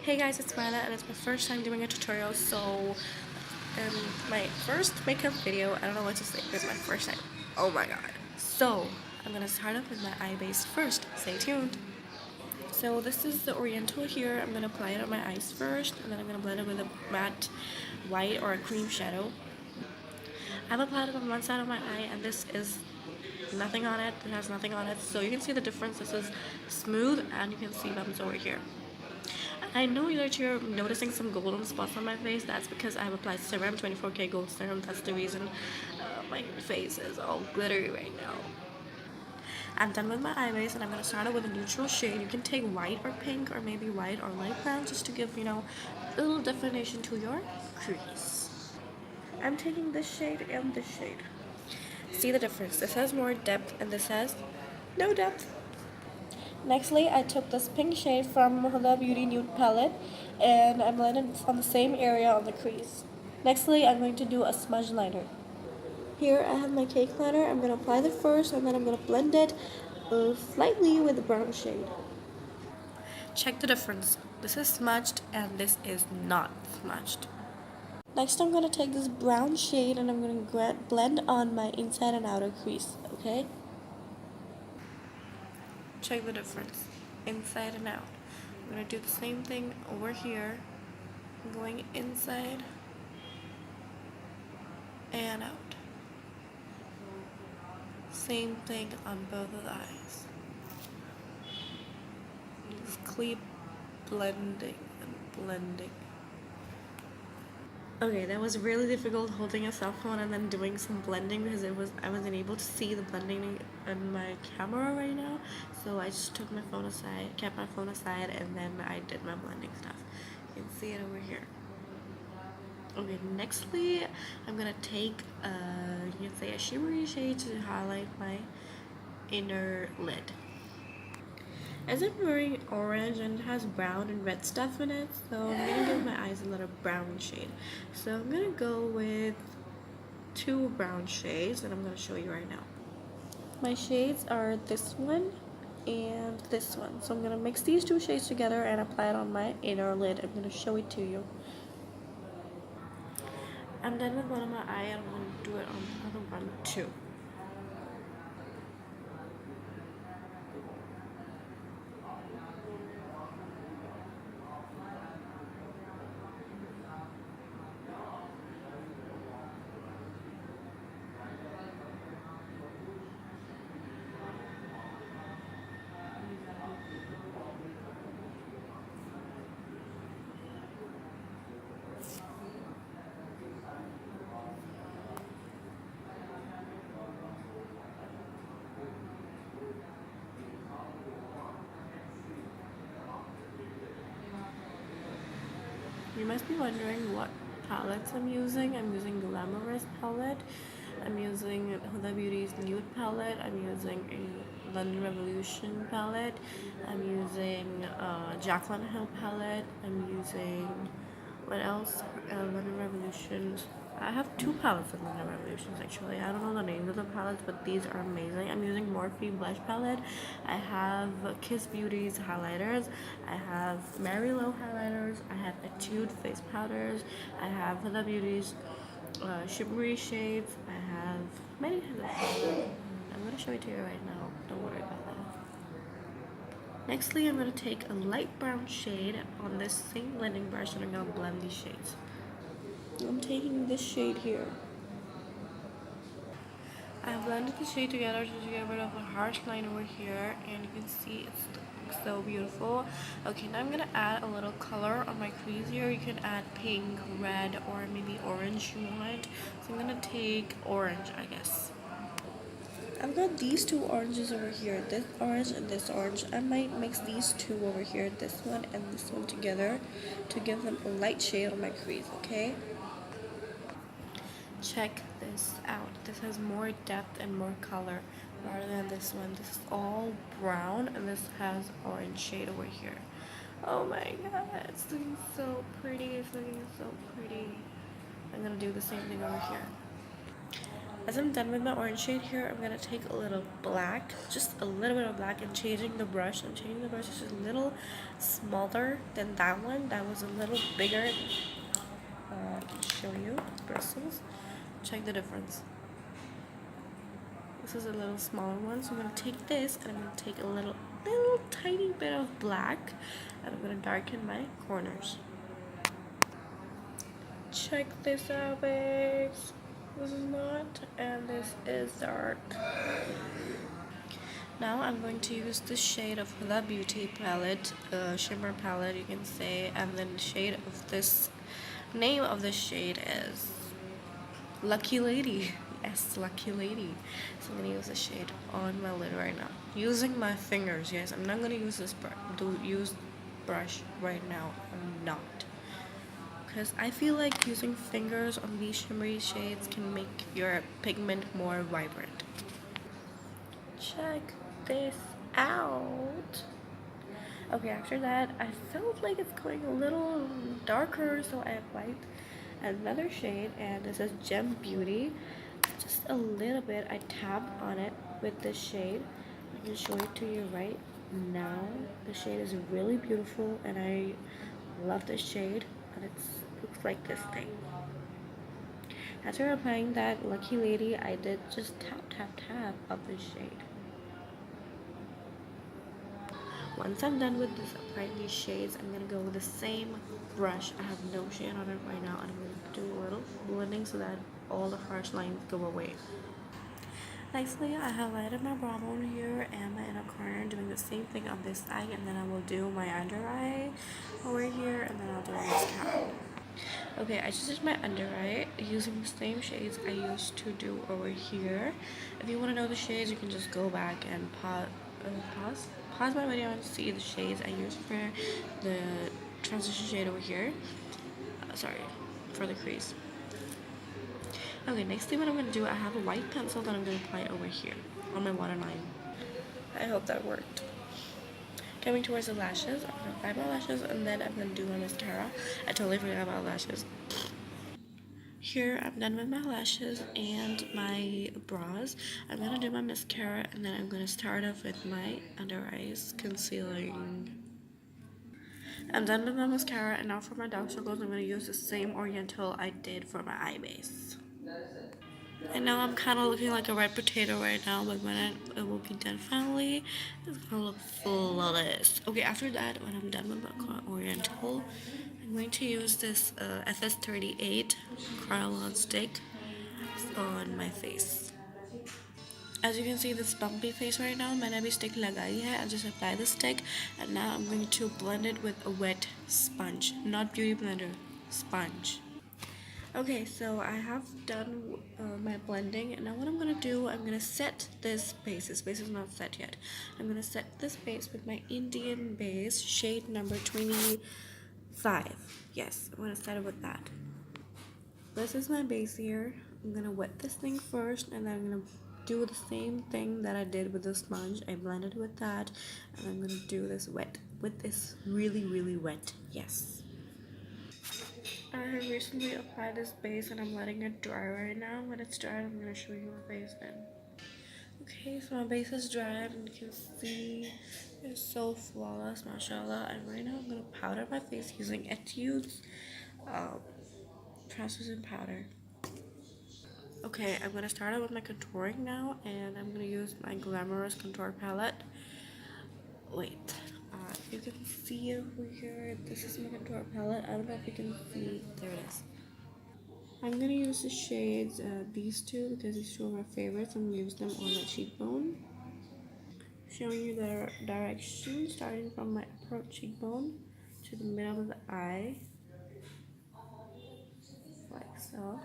Hey guys, it's Mana and it's my first time doing a tutorial, so my first makeup video, I don't know what to say, it's my first time. Oh my god. So, I'm gonna start off with my eye base first. Stay tuned. So this is the Oriental here. I'm gonna apply it on my eyes first, and then I'm gonna blend it with a matte white or a cream shadow. I've applied it on one side of my eye, and this is nothing on it. It has nothing on it, so you can see the difference. This is smooth, and you can see bumps over here. I know that you're noticing some golden spots on my face. That's because I've applied Serum 24K Gold Serum. That's the reason my face is all glittery right now. I'm done with my eye base and I'm going to start it with a neutral shade. You can take white or pink or maybe white or light brown just to give, a little definition to your crease. I'm taking this shade and this shade. See the difference? This has more depth and this has no depth. Nextly, I took this pink shade from Huda Beauty Nude Palette and I blended it on the same area on the crease. Nextly, I'm going to do a smudge liner. Here I have my cake liner. I'm going to apply the first and then I'm going to blend it slightly with the brown shade. Check the difference. This is smudged and this is not smudged. Next, I'm going to take this brown shade and I'm going to blend on my inside and outer crease, okay? Check the difference, inside and out. I'm going to do the same thing over here, going inside and out. Same thing on both of the eyes. Just keep blending and blending. Okay, that was really difficult holding a cell phone and then doing some blending because I wasn't able to see the blending on my camera right now. So I just took my phone aside, kept my phone aside, and then I did my blending stuff. You can see it over here. Okay, nextly, I'm gonna take you can say a shimmery shade to highlight my inner lid. As I'm wearing orange and it has brown and red stuff in it, so I'm gonna give my eyes a little brown shade. So I'm gonna go with two brown shades and I'm gonna show you right now. My shades are this one and this one. So I'm gonna mix these two shades together and apply it on my inner lid. I'm gonna show it to you. I'm done with one of my eye and I'm gonna do it on the other one too. You must be wondering what palettes I'm using. I'm using Glamorous palette. I'm using Huda Beauty's Nude palette. I'm using a London Revolution palette. I'm using Jaclyn Hill palette. I'm using what else? London Revolution. I have two palettes of London Revolutions actually. I don't know the names of the palettes, but these are amazing. I'm using Morphe blush palette. I have Kiss Beauty's highlighters. I have Mary Low highlighters. I have Etude face powders. I have Huda Beauty's shimmery shades. I have many kinds of powders. I'm gonna show it to you right now. Don't worry about that. Nextly, I'm going to take a light brown shade on this same blending brush and I'm going to blend these shades. I'm taking this shade here. I blended the shade together to get rid of the harsh line over here and you can see it's so beautiful. Okay, now I'm going to add a little color on my crease here. You can add pink, red, or maybe orange you want. So I'm going to take orange, I guess. I've got these two oranges over here, this orange and this orange. I might mix these two over here, this one and this one together to give them a light shade on my crease, okay? Check this out. This has more depth and more color rather than this one. This is all brown and this has orange shade over here. Oh my god, it's looking so pretty. It's looking so pretty. I'm gonna do the same thing over here. As I'm done with my orange shade here, I'm gonna take a little black, just a little bit of black, and changing the brush. I'm changing the brush just a little smaller than that one. That was a little bigger. I can show you bristles. Check the difference. This is a little smaller one, so I'm gonna take this and I'm gonna take a little tiny bit of black, and I'm gonna darken my corners. Check this out, babes. This is not, and this is dark. Now I'm going to use the shade of Huda Beauty palette, shimmer palette you can say, and then the shade of this, name of the shade is Lucky Lady. Yes, Lucky Lady. So I'm gonna use the shade on my lid right now, using my fingers. Yes, I'm not gonna use this brush right now. I'm not. Because I feel like using fingers on these shimmery shades can make your pigment more vibrant. Check this out. Okay, after that, I felt like it's going a little darker, so I applied another shade, and this is Gem Beauty. Just a little bit, I tapped on it with this shade. I can show it to you right now. The shade is really beautiful, and I love this shade, and it looks like this thing. After applying that Lucky Lady, I did just tap of this shade. Once I'm done with this, applying these shades, I'm gonna go with the same brush. I have no shade on it right now, and I'm gonna do a little blending so that all the harsh lines go away. Lastly, I highlighted my brow bone here and my inner corner, doing the same thing on this side, and then I will do my under eye over here, and then I'll do my mascara. Okay, I just did my under eye using the same shades I used to do over here. If you want to know the shades, you can just go back and pause my video and see the shades I used for the transition shade over here. Sorry, for the crease. Okay, next thing what I'm going to do, I have a white pencil that I'm going to apply over here on my waterline. I hope that worked. Coming towards the lashes, I'm going to apply my lashes, and then I'm going to do my mascara. I totally forgot about lashes. Here, I'm done with my lashes and my brows. I'm going to do my mascara, and then I'm going to start off with my under eyes concealing. I'm done with my mascara, and now for my dark circles, I'm going to use the same Oriental I did for my eye base. I know I'm kind of looking like a red potato right now, but when it will be done finally, it's gonna look flawless. Okay, after that, when I'm done with my Oriental, I'm going to use this FS38 Kryolan stick on my face. As you can see, this bumpy face right now, मैंने अभी stick लगाई है. I just apply the stick, and now I'm going to blend it with a wet sponge, not beauty blender, sponge. Okay, so I have done my blending, and now what I'm gonna do, I'm gonna set this base. This base is not set yet. I'm gonna set this base with my Indian base, shade number 25. Yes, I'm gonna set it with that. This is my base here. I'm gonna wet this thing first, and then I'm gonna do the same thing that I did with the sponge. I blended with that, and I'm gonna do this wet with this really wet. Yes. I have recently applied this base, and I'm letting it dry right now. When it's dry, I'm going to show you my base then. Okay, so my base is dry, and you can see it's so flawless, mashallah. And right now I'm going to powder my face using Etude's translucent powder. Okay, I'm going to start out with my contouring now, and I'm going to use my Glamorous Contour Palette. Wait, if you can see over here, this is my contour palette. I don't know if you can see. There it is. I'm gonna use the shades, these two, because these two are my favorites. I'm gonna use them on my cheekbone. Showing you the direction, starting from my upper cheekbone to the middle of the eye, like so,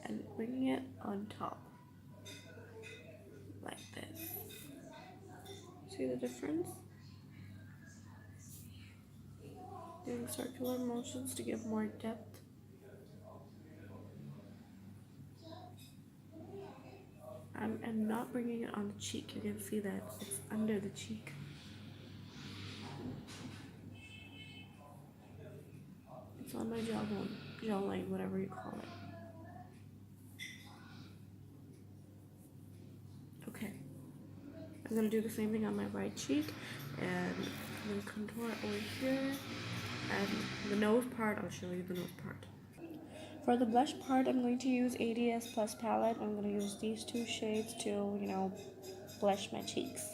and bringing it on top, like this. See the difference? Doing circular motions to give more depth. I'm not bringing it on the cheek. You can see that it's under the cheek. It's on my jawbone, jawline, whatever you call it. I'm gonna do the same thing on my right cheek, and I'm gonna contour over here, and the nose part, I'll show you the nose part. For the blush part, I'm going to use ADS Plus palette. I'm going to use these two shades to, blush my cheeks.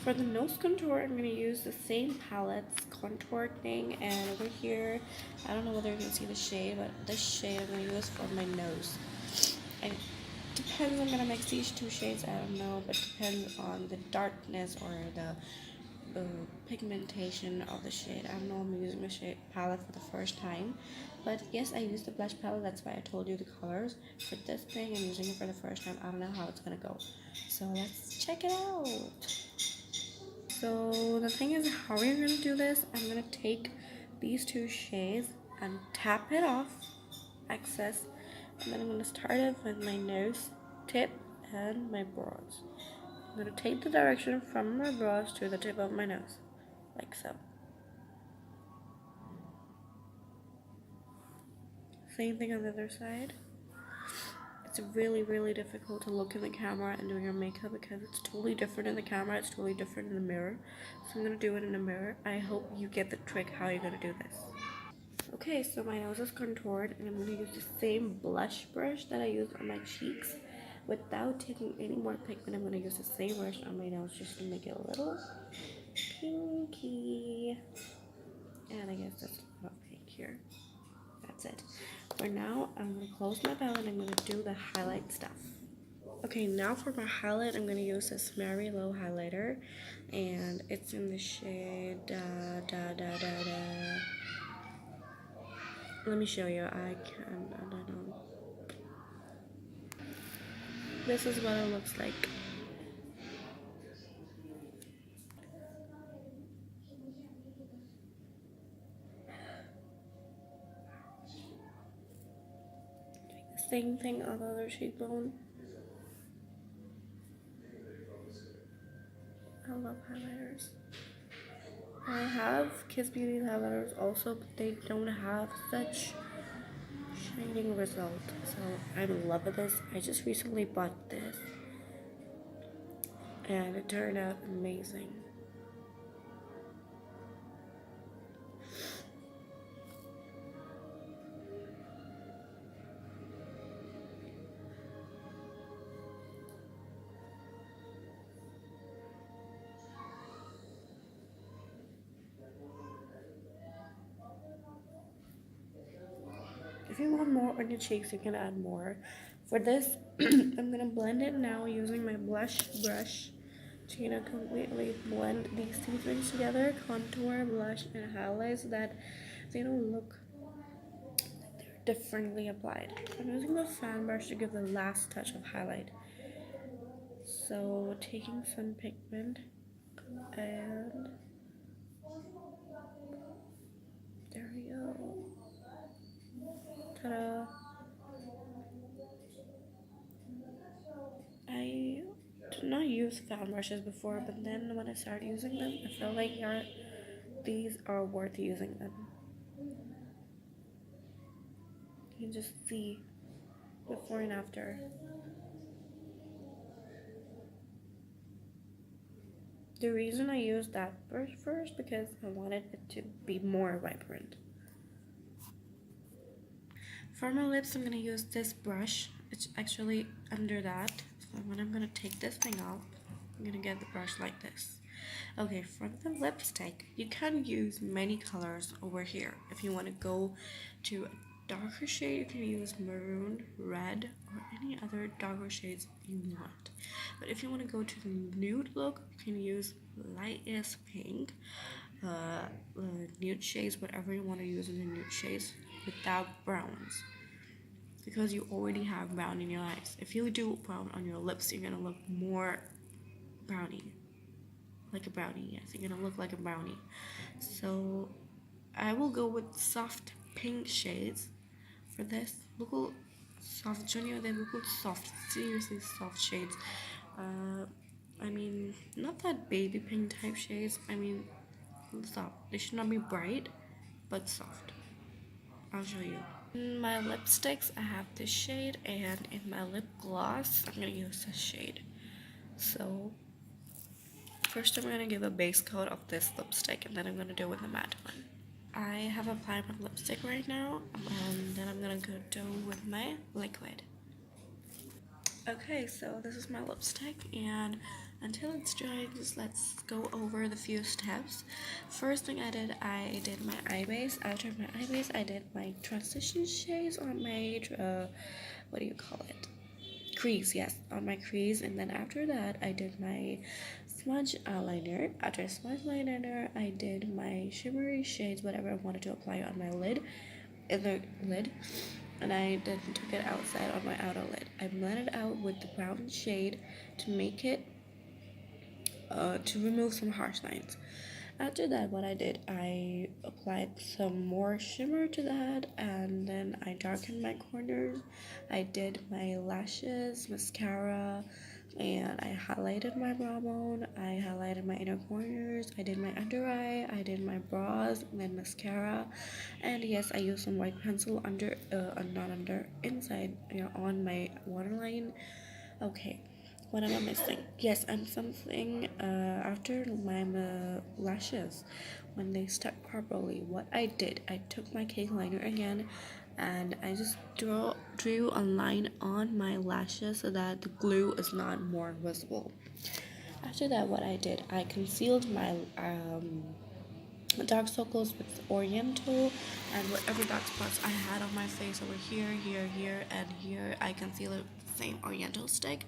For the nose contour, I'm going to use the same palettes, contour thing, and over here, I don't know whether you can see the shade, but this shade I'm going to use for my nose. And depends, I'm going to mix these two shades, I don't know, but depends on the darkness or the pigmentation of the shade. I don't know, I'm using the shade palette for the first time, but yes, I used the blush palette, that's why I told you the colors. For this thing, I'm using it for the first time. I don't know how it's gonna go, so let's check it out. So the thing is, how we're gonna do this, I'm gonna take these two shades and tap it off excess, and then I'm gonna start it with my nose tip and my brows. I'm going to take the direction from my brows to the tip of my nose, like so. Same thing on the other side. It's really, really difficult to look in the camera and do your makeup because it's totally different in the camera, it's totally different in the mirror. So I'm going to do it in the mirror. I hope you get the trick how you're going to do this. Okay, so my nose is contoured, and I'm going to use the same blush brush that I used on my cheeks. Without taking any more pigment, I'm going to use the same brush on my nose just to make it a little pinky. And I guess that's not pink here. That's it. For now, I'm going to close my palette and I'm going to do the highlight stuff. Okay, now for my highlight, I'm going to use this Mary Low highlighter. And it's in the shade Let me show you. I don't know. This is what it looks like. Same thing on the other cheekbone. I love highlighters. I have Kiss Beauty highlighters also, but they don't have such shining result. So I'm in love with this. I just recently bought this, and it turned out amazing. If you want more on your cheeks, you can add more. For this, I'm gonna blend it now using my blush brush to completely blend these two things together: contour, blush, and highlight, so that they don't look like they're differently applied. I'm using the fan brush to give the last touch of highlight. So taking some pigment, and there we go. Ta-da! I did not use fan brushes before, but then when I started using them, I felt like these are worth using them. You can just see before and after. The reason I used that brush first because I wanted it to be more vibrant. For my lips, I'm going to use this brush. It's actually under that. So when I'm going to take this thing off, I'm going to get the brush like this. Okay, for the lipstick, you can use many colors over here. If you want to go to a darker shade, you can use maroon, red, or any other darker shades you want. But if you want to go to the nude look, you can use lightest pink, nude shades, whatever you want to use in the nude shades without browns, because you already have brown in your eyes. If you do brown on your lips, you're gonna look more brownie, like a brownie. Yes, you're gonna look like a brownie. So I will go with soft pink shades for this. Look soft, Junior. They look soft, seriously soft shades. I mean, not that baby pink type shades. I mean, soft. They should not be bright, but soft. I'll show you. In my lipsticks, I have this shade, and in my lip gloss, I'm gonna use this shade. So first I'm gonna give a base coat of this lipstick, and then I'm gonna do with the matte one. I have applied my lipstick right now, and then I'm gonna go do with my liquid. Okay, so this is my lipstick, and until it's dry, just let's go over the few steps. First thing I did my eye base. After my eye base, I did my transition shades on my, what do you call it? Crease, yes, on my crease. And then after that, I did my smudge eyeliner. After smudge eyeliner, I did my shimmery shades, whatever I wanted to apply on my lid, in the lid, and I then took it outside on my outer lid. I blended out with the brown shade to make it to remove some harsh lines. After that, what I did, I applied some more shimmer to that, and then I darkened my corners. I did my lashes, mascara, and I highlighted my brow bone. I highlighted my inner corners. I did my under eye. I did my brows, and then mascara. And yes, I used some white pencil under, not under, inside, on my waterline. Okay, what am I missing? Yes, and something after my lashes, when they stuck properly, what I did, I took my cake liner again, and I just drew a line on my lashes so that the glue is not more visible. After that, what I did, I concealed my dark circles with Oriental, and whatever dark spots I had on my face over here, here, and here, I concealed it with the same Oriental stick.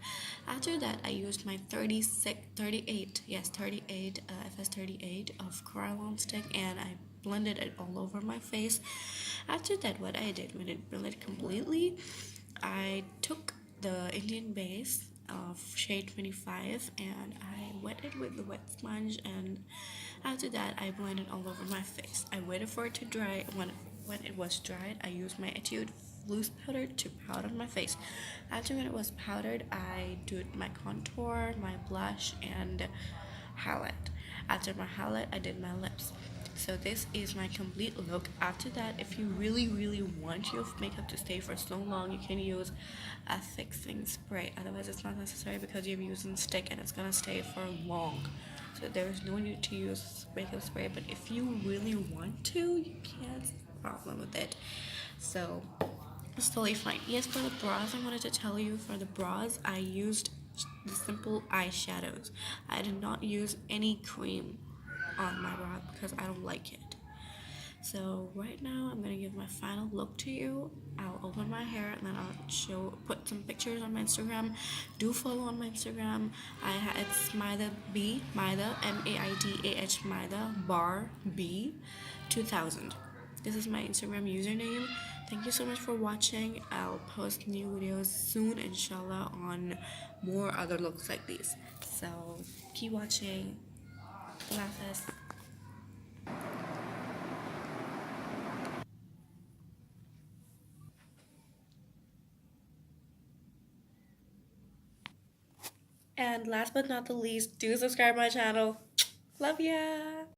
After that, I used my 38 FS38 of Krylon stick, and I blended it all over my face. After that, what I did, when it blended completely, I took the Indian base of shade 25, and I wet it with the wet sponge, and after that I blended all over my face. I waited for it to dry. When it was dried, I used my Etude loose powder to powder my face. After when it was powdered, I did my contour, my blush, and highlight. After my highlight, I did my lips. So this is my complete look. After that, if you really want your makeup to stay for so long, you can use a fixing spray. Otherwise, it's not necessary because you're using stick and it's gonna stay for long. So there is no need to use makeup spray. But if you really want to, you can't. Problem with it. So it's totally fine. Yes, for the brows, I wanted to tell you, for the brows, I used the simple eyeshadows. I did not use any cream on my brow because I don't like it. So right now, I'm gonna give my final look to you. I'll open my hair and then I'll put some pictures on my Instagram. Do follow on my Instagram. It's Maida B, Maida, MAIDAH, Maida bar B 2000. This is my Instagram username. Thank you so much for watching. I'll post new videos soon, inshallah, on more other looks like these. So keep watching. Allah Hafiz. And last but not the least, do subscribe my channel. Love ya!